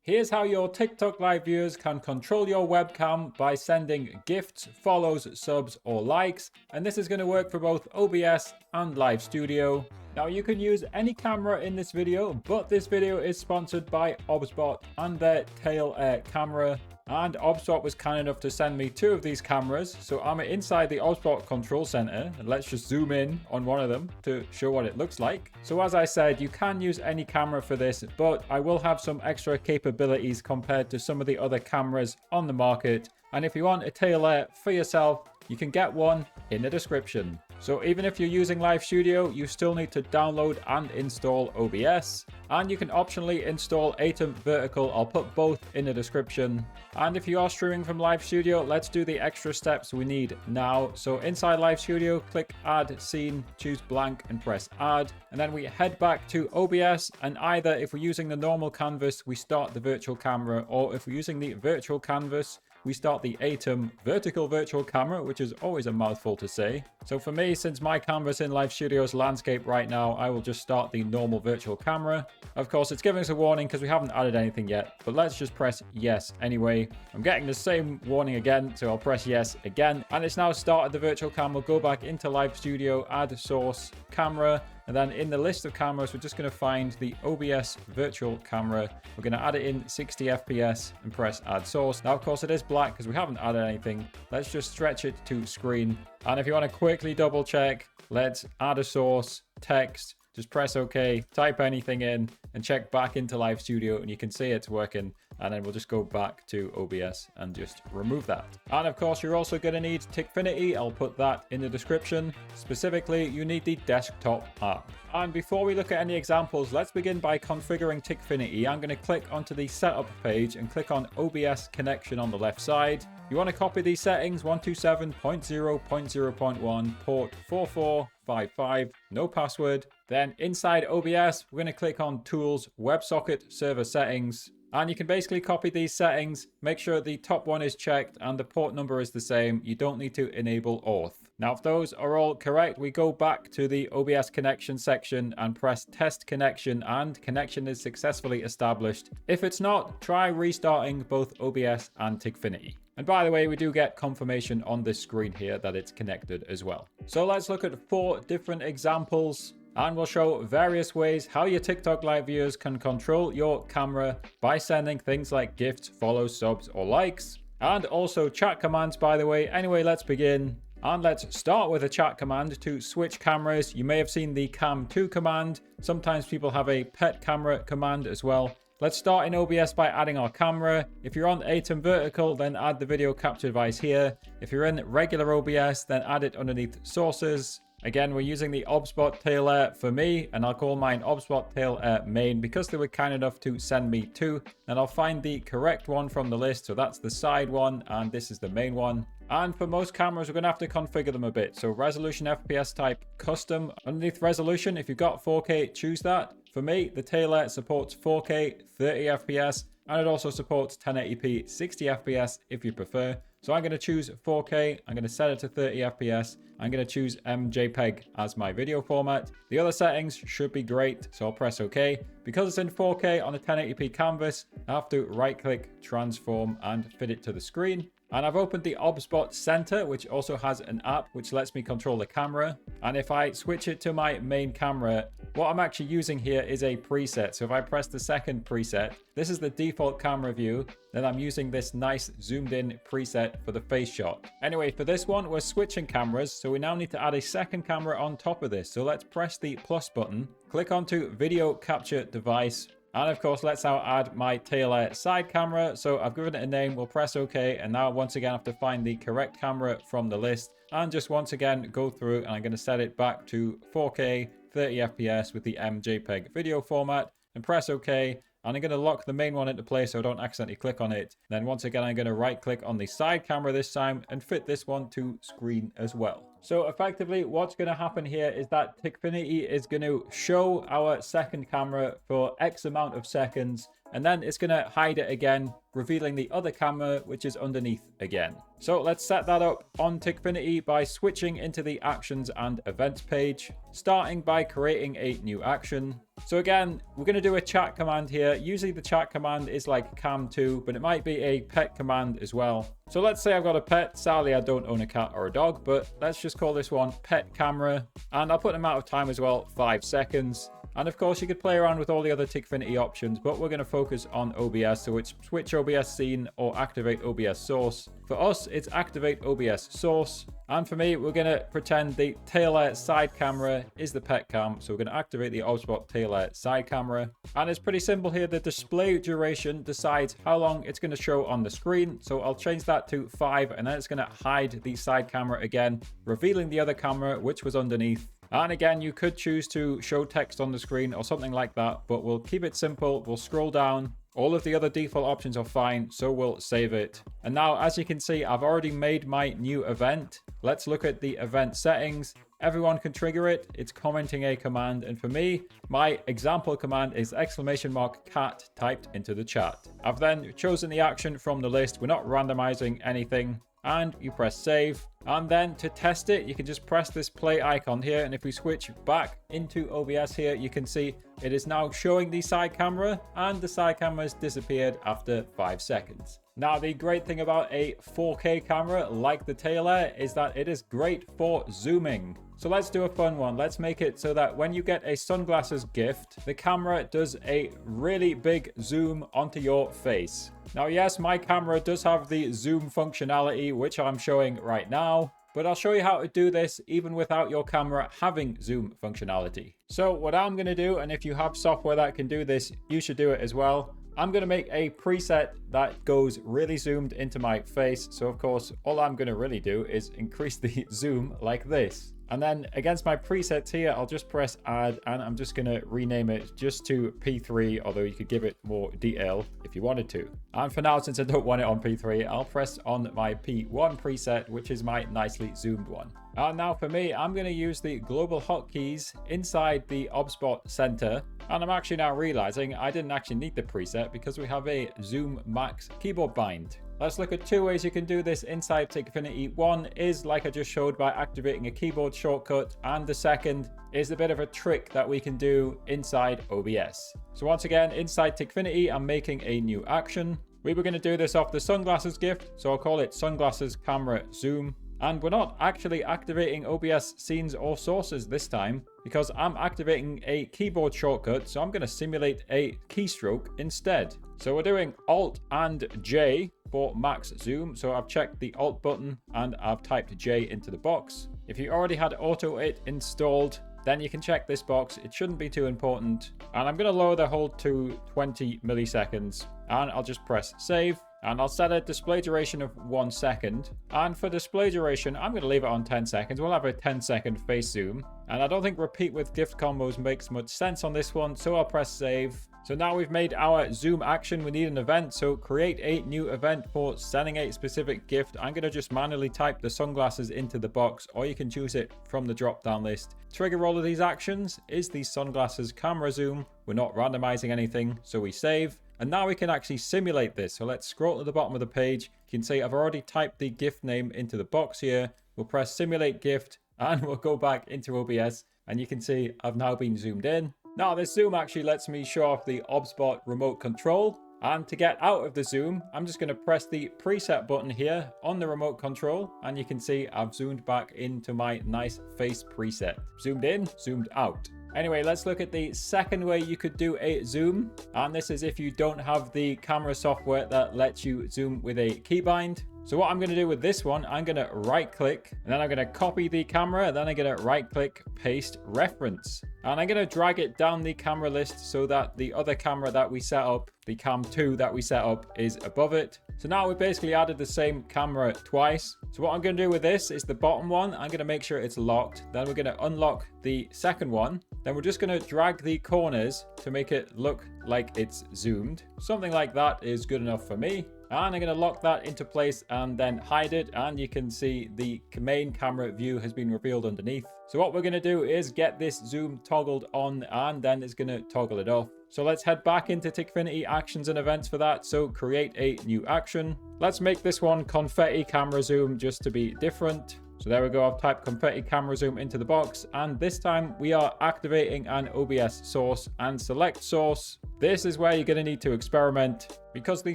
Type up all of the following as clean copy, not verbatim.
Here's how your TikTok live viewers can control your webcam by sending gifts, follows, subs, or likes. And this is going to work for both OBS and Live Studio. Now you can use any camera in this video, but this video is sponsored by OBSBOT and their Tail Air camera. And OBSBOT was kind enough to send me 2 of these cameras. So I'm inside the OBSBOT control center, and let's just zoom in on one of them to show what it looks like. So as I said, you can use any camera for this, but I will have some extra capabilities compared to some of the other cameras on the market. And if you want a Tail Air for yourself, you can get one in the description. So even if you're using Live Studio, you still need to download and install OBS. And you can optionally install Atom Vertical. I'll put both in the description. And if you are streaming from Live Studio, let's do the extra steps we need now. So inside Live Studio, click Add Scene, choose blank and press Add. And then we head back to OBS. And either if we're using the normal canvas, we start the virtual camera, or if we're using the virtual canvas, we start the Atom vertical virtual camera, which is always a mouthful to say. So for me, since my canvas in Live Studio's landscape right now, I will just start the normal virtual camera. Of course, it's giving us a warning because we haven't added anything yet, but let's just press yes anyway. I'm getting the same warning again, so I'll press yes again. And it's now started the virtual cam. We'll go back into Live Studio, add source, camera, and then in the list of cameras, we're just going to find the OBS virtual camera. We're going to add it in 60 FPS and press add source. Now, of course, it is black because we haven't added anything. Let's just stretch it to screen. And if you want to quickly double check, let's add a source, text, just press OK, type anything in and check back into Live Studio and you can see it's working. And then we'll just go back to OBS and just remove that. And of course, you're also going to need TikFinity. I'll put that in the description. Specifically, you need the desktop app. And before we look at any examples, let's begin by configuring TikFinity. I'm going to click onto the setup page and click on OBS connection on the left side. You want to copy these settings 127.0.0.1 port 4455, no password. Then inside OBS, we're going to click on Tools, WebSocket Server Settings. And you can basically copy these settings, make sure the top one is checked and the port number is the same. You don't need to enable auth. Now, if those are all correct, we go back to the OBS connection section and press test connection, and connection is successfully established. If it's not, try restarting both OBS and TikFinity. And by the way, we do get confirmation on this screen here that it's connected as well. So let's look at 4 different examples. And we'll show various ways how your TikTok live viewers can control your camera by sending things like gifts, follows, subs, or likes. And also chat commands, by the way. Anyway, let's begin. And let's start with a chat command to switch cameras. You may have seen the cam2 command. Sometimes people have a pet camera command as well. Let's start in OBS by adding our camera. If you're on Atom Vertical, then add the video capture device here. If you're in regular OBS, then add it underneath sources. Again, we're using the OBSBOT Tail Air for me, and I'll call mine OBSBOT Tail Air main because they were kind enough to send me 2. And I'll find the correct one from the list. So that's the side one, and this is the main one. And for most cameras, we're going to have to configure them a bit. So resolution FPS type custom. Underneath resolution, if you've got 4K, choose that. For me, the Tail Air supports 4K, 30 FPS, and it also supports 1080p, 60 FPS if you prefer. So I'm going to choose 4K, I'm going to set it to 30 FPS, I'm going to choose MJPEG as my video format. The other settings should be great, so I'll press OK. Because it's in 4K on a 1080p canvas, I have to right-click, transform, and fit it to the screen. And I've opened the OBSBOT Center, which also has an app which lets me control the camera. And if I switch it to my main camera, what I'm actually using here is a preset. So if I press the second preset, this is the default camera view. Then I'm using this nice zoomed in preset for the face shot. Anyway, for this one, we're switching cameras. So we now need to add a second camera on top of this. So let's press the plus button, click onto video capture device. And of course, let's now add my Tail Air side camera. So I've given it a name, we'll press OK. And now once again, I have to find the correct camera from the list. And just once again, go through and I'm going to set it back to 4K, 30 FPS with the MJPEG video format and press OK. And I'm going to lock the main one into place so I don't accidentally click on it. Then once again, I'm going to right click on the side camera this time and fit this one to screen as well. So effectively, what's going to happen here is that TikFinity is going to show our second camera for X amount of seconds. and then it's going to hide it again, revealing the other camera, which is underneath again. So let's set that up on TikFinity by switching into the actions and events page, starting by creating a new action. So again, we're going to do a chat command here. Usually the chat command is like cam2, but it might be a pet command as well. So let's say I've got a pet. Sadly, I don't own a cat or a dog, but let's just call this one pet camera. And I'll put an amount of time as well, 5 seconds. And of course, you could play around with all the other TikFinity options, but we're going to focus on OBS. So it's switch OBS scene or activate OBS source. For us, it's activate OBS source. And for me, we're going to pretend the tail air side camera is the pet cam. So we're going to activate the OBSBOT Tail Air side camera. And it's pretty simple here. The display duration decides how long it's going to show on the screen. So I'll change that to 5, and then it's going to hide the side camera again, revealing the other camera, which was underneath. And again, you could choose to show text on the screen or something like that, but we'll keep it simple. We'll scroll down. All of the other default options are fine, so we'll save it. And now, as you can see, I've already made my new event. Let's look at the event settings. Everyone can trigger it. It's commenting a command. And for me, my example command is !cat typed into the chat. I've then chosen the action from the list. We're not randomizing anything. And you press save. And then to test it, you can just press this play icon here. And if we switch back into OBS here, you can see it is now showing the side camera, and the side camera has disappeared after 5 seconds. Now, the great thing about a 4K camera like the Tail Air is that it is great for zooming. So let's do a fun one. Let's make it so that when you get a sunglasses gift, the camera does a really big zoom onto your face. Now, yes, my camera does have the zoom functionality, which I'm showing right now, but I'll show you how to do this even without your camera having zoom functionality. So what I'm going to do, and if you have software that can do this, you should do it as well. I'm going to make a preset that goes really zoomed into my face. So of course, all I'm going to really do is increase the zoom like this. And then against my presets here, I'll just press add, and I'm just going to rename it just to P3, although you could give it more detail if you wanted to. And for now, since I don't want it on P3, I'll press on my P1 preset, which is my nicely zoomed one. And now for me, I'm going to use the global hotkeys inside the OBSBOT center. And I'm actually now realizing I didn't actually need the preset because we have a Zoom Max keyboard bind. Let's look at 2 ways you can do this inside TikFinity. One is like I just showed by activating a keyboard shortcut, and the second is a bit of a trick that we can do inside OBS. So once again, inside TikFinity, I'm making a new action. We were going to do this off the sunglasses gift, so I'll call it sunglasses camera zoom. And we're not actually activating OBS scenes or sources this time because I'm activating a keyboard shortcut. So I'm going to simulate a keystroke instead. So we're doing Alt and J for max zoom. So I've checked the Alt button and I've typed J into the box. If you already had Auto It installed, then you can check this box. It shouldn't be too important. And I'm going to lower the hold to 20 milliseconds. And I'll just press save. And I'll set a display duration of 1 second. And for display duration, I'm going to leave it on 10 seconds. We'll have a 10-second face zoom. And I don't think repeat with gift combos makes much sense on this one, so I'll press save. So now we've made our zoom action. We need an event, so create a new event for sending a specific gift. I'm going to just manually type the sunglasses into the box, or you can choose it from the drop-down list. Trigger all of these actions is the sunglasses camera zoom. We're not randomizing anything, so we save. And now we can actually simulate this. So let's scroll to the bottom of the page. You can see I've already typed the gift name into the box here. We'll press simulate gift and we'll go back into OBS. And you can see I've now been zoomed in. Now this zoom actually lets me show off the OBSBOT remote control. And to get out of the zoom, I'm just going to press the preset button here on the remote control. And you can see I've zoomed back into my nice face preset. Zoomed in, zoomed out. Anyway, let's look at the second way you could do a zoom. And this is if you don't have the camera software that lets you zoom with a keybind. So what I'm going to do with this one, I'm going to right click and then I'm going to copy the camera. Then I'm going to right click, paste reference. And I'm going to drag it down the camera list so that the other camera that we set up, the cam 2 that we set up, is above it. So now we basically added the same camera twice. So what I'm going to do with this is the bottom one, I'm going to make sure it's locked. Then we're going to unlock the second one. Then we're just going to drag the corners to make it look like it's zoomed. Something like that is good enough for me. And I'm going to lock that into place and then hide it. And you can see the main camera view has been revealed underneath. So what we're going to do is get this zoom toggled on, and then it's going to toggle it off. So let's head back into TikFinity actions and events for that. So create a new action. Let's make this one confetti camera zoom just to be different. So there we go, I've typed confetti camera zoom into the box, and this time we are activating an OBS source and select source. This is where you're going to need to experiment because the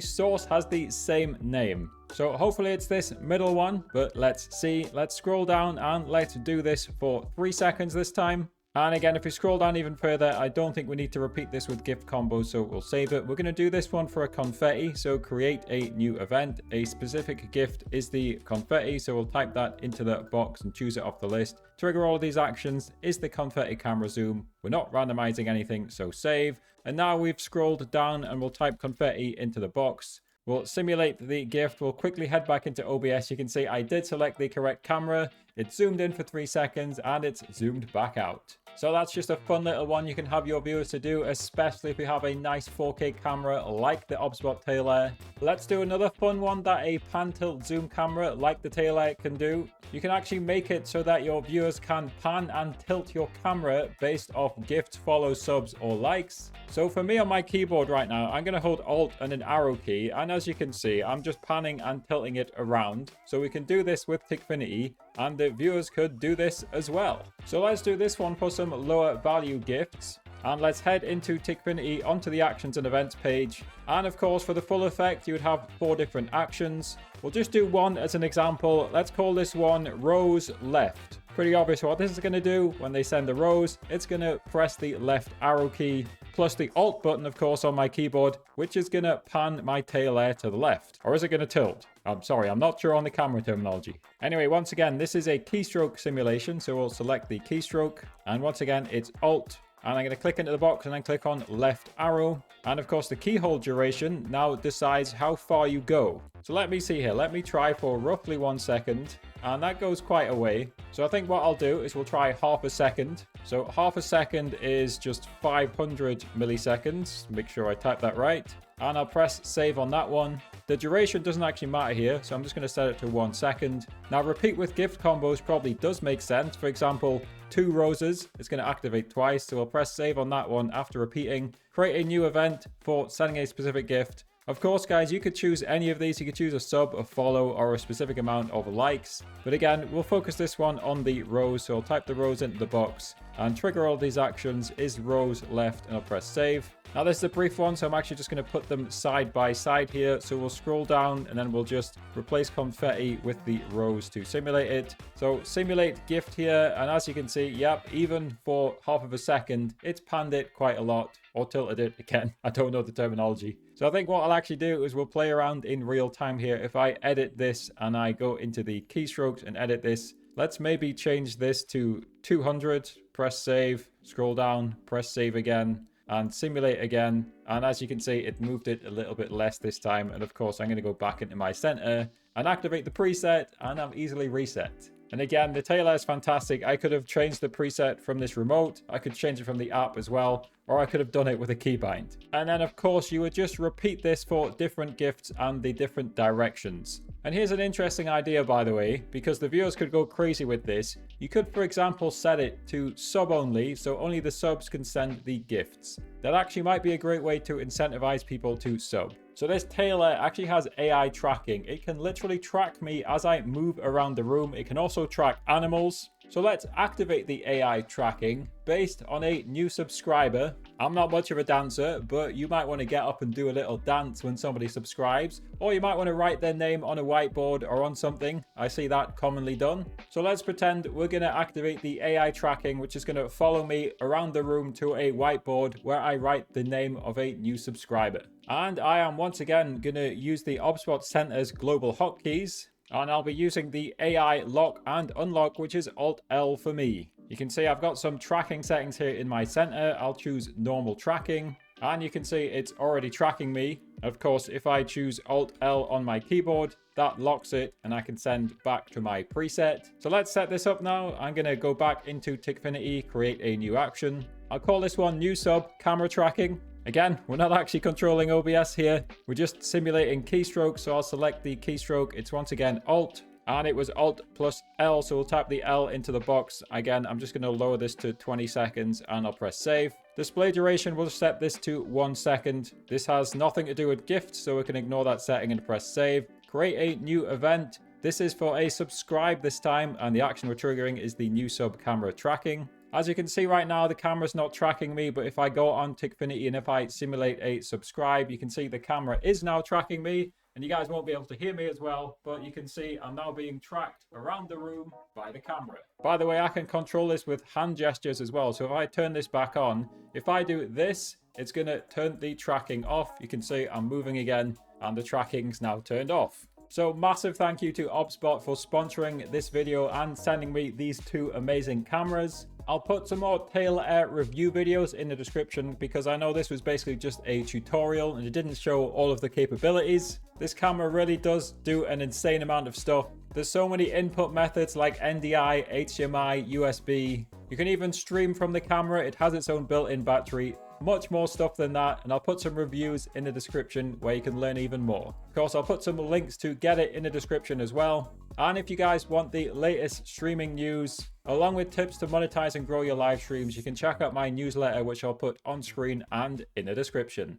source has the same name. So hopefully it's this middle one, but let's see. Let's scroll down and let's do this for 3 seconds this time. And again, if we scroll down even further, I don't think we need to repeat this with gift combos, so we'll save it. We're going to do this one for a confetti, so create a new event. A specific gift is the confetti, so we'll type that into the box and choose it off the list. Trigger all of these actions is the confetti camera zoom. We're not randomizing anything, so save. And now we've scrolled down and we'll type confetti into the box. We'll simulate the gift. We'll quickly head back into OBS. You can see I did select the correct camera. It zoomed in for 3 seconds and it's zoomed back out. So that's just a fun little one you can have your viewers to do, especially if you have a nice 4K camera like the OBSBOT Tail Air. Let's do another fun one that a pan tilt zoom camera like the Tail Air can do. You can actually make it so that your viewers can pan and tilt your camera based off gifts, follows, subs, or likes. So for me on my keyboard right now, I'm going to hold Alt and an arrow key. And as you can see, I'm just panning and tilting it around. So we can do this with TikFinity, and the viewers could do this as well. So let's do this one for some lower value gifts. And let's head into TikFinity onto the actions and events page. And of course, for the full effect, you would have 4 different actions. We'll just do one as an example. Let's call this one rose left. Pretty obvious what this is going to do. When they send the rose, it's going to press the left arrow key plus the Alt button, of course, on my keyboard, which is going to pan my Tail Air to the left. Or is it going to tilt? I'm sorry, I'm not sure on the camera terminology. Anyway, once again, this is a keystroke simulation. So we'll select the keystroke. And once again, it's Alt. And I'm going to click into the box and then click on left arrow. And of course, the keyhole duration now decides how far you go. So let me see here. Let me try for roughly 1 second. And that goes quite a way. So I think what I'll do is we'll try half a second. So half a second is just 500 milliseconds. Make sure I type that right. And I'll press save on that one. The duration doesn't actually matter here, so I'm just going to set it to 1 second. Now repeat with gift combos probably does make sense. For example, 2 roses, it's going to activate twice. So I'll press save on that one after repeating. Create a new event for sending a specific gift. Of course, guys, you could choose any of these. You could choose a sub, a follow, or a specific amount of likes. But again, we'll focus this one on the rose. So I'll type the rose into the box and trigger all these actions is rose left, and I'll press save. Now this is a brief one, so I'm actually just going to put them side by side here. So we'll scroll down and then we'll just replace confetti with the rose to simulate it. So simulate gift here. And as you can see, yep, even for half of a second, it's panned it quite a lot, or tilted it again. I don't know the terminology. So I think what I'll actually do is we'll play around in real time here. If I edit this and I go into the keystrokes and edit this, let's maybe change this to 200, press save, scroll down, press save again, and simulate again. And as you can see, it moved it a little bit less this time. And of course, I'm going to go back into my center and activate the preset, and I'm easily reset. And again, the Tail Air is fantastic. I could have changed the preset from this remote. I could change it from the app as well, or I could have done it with a keybind. And then of course, you would just repeat this for different gifts and the different directions. And here's an interesting idea, by the way, because the viewers could go crazy with this. You could, for example, set it to sub only, so only the subs can send the gifts. That actually might be a great way to incentivize people to sub. So this Tail Air actually has AI tracking. It can literally track me as I move around the room. It can also track animals. So let's activate the AI tracking based on a new subscriber. I'm not much of a dancer, but you might want to get up and do a little dance when somebody subscribes, or you might want to write their name on a whiteboard or on something. I see that commonly done. So let's pretend we're going to activate the AI tracking, which is going to follow me around the room to a whiteboard where I write the name of a new subscriber. And I am once again going to use the OBSBOT Center's global hotkeys. And I'll be using the AI lock and unlock, which is Alt-L for me. You can see I've got some tracking settings here in my center. I'll choose normal tracking. And you can see it's already tracking me. Of course, if I choose Alt-L on my keyboard, that locks it and I can send back to my preset. So let's set this up now. I'm going to go back into TikFinity, create a new action. I'll call this one new sub camera tracking. Again, we're not actually controlling OBS here. We're just simulating keystrokes. So I'll select the keystroke. It's once again Alt. and it was Alt plus L, so we'll type the L into the box. Again, I'm just going to lower this to 20 seconds and I'll press save. Display duration, we'll set this to 1 second. This has nothing to do with gifts, so we can ignore that setting and press save. Create a new event. This is for a subscribe this time, and the action we're triggering is the new sub camera tracking. As you can see right now, the camera's not tracking me, but if I go on TikFinity and if I simulate a subscribe, you can see the camera is now tracking me, and you guys won't be able to hear me as well, but you can see I'm now being tracked around the room by the camera. By the way, I can control this with hand gestures as well, so if I turn this back on, if I do this, it's going to turn the tracking off. You can see I'm moving again, and the tracking's now turned off. So massive thank you to OBSBOT for sponsoring this video and sending me these two amazing cameras. I'll put some more Tail Air review videos in the description because I know this was basically just a tutorial and it didn't show all of the capabilities. This camera really does do an insane amount of stuff. There's so many input methods like NDI, HDMI, USB. You can even stream from the camera. It has its own built-in battery. Much more stuff than that, and I'll put some reviews in the description where you can learn even more. Of course, I'll put some links to get it in the description as well. And if you guys want the latest streaming news, along with tips to monetize and grow your live streams, you can check out my newsletter, which I'll put on screen and in the description.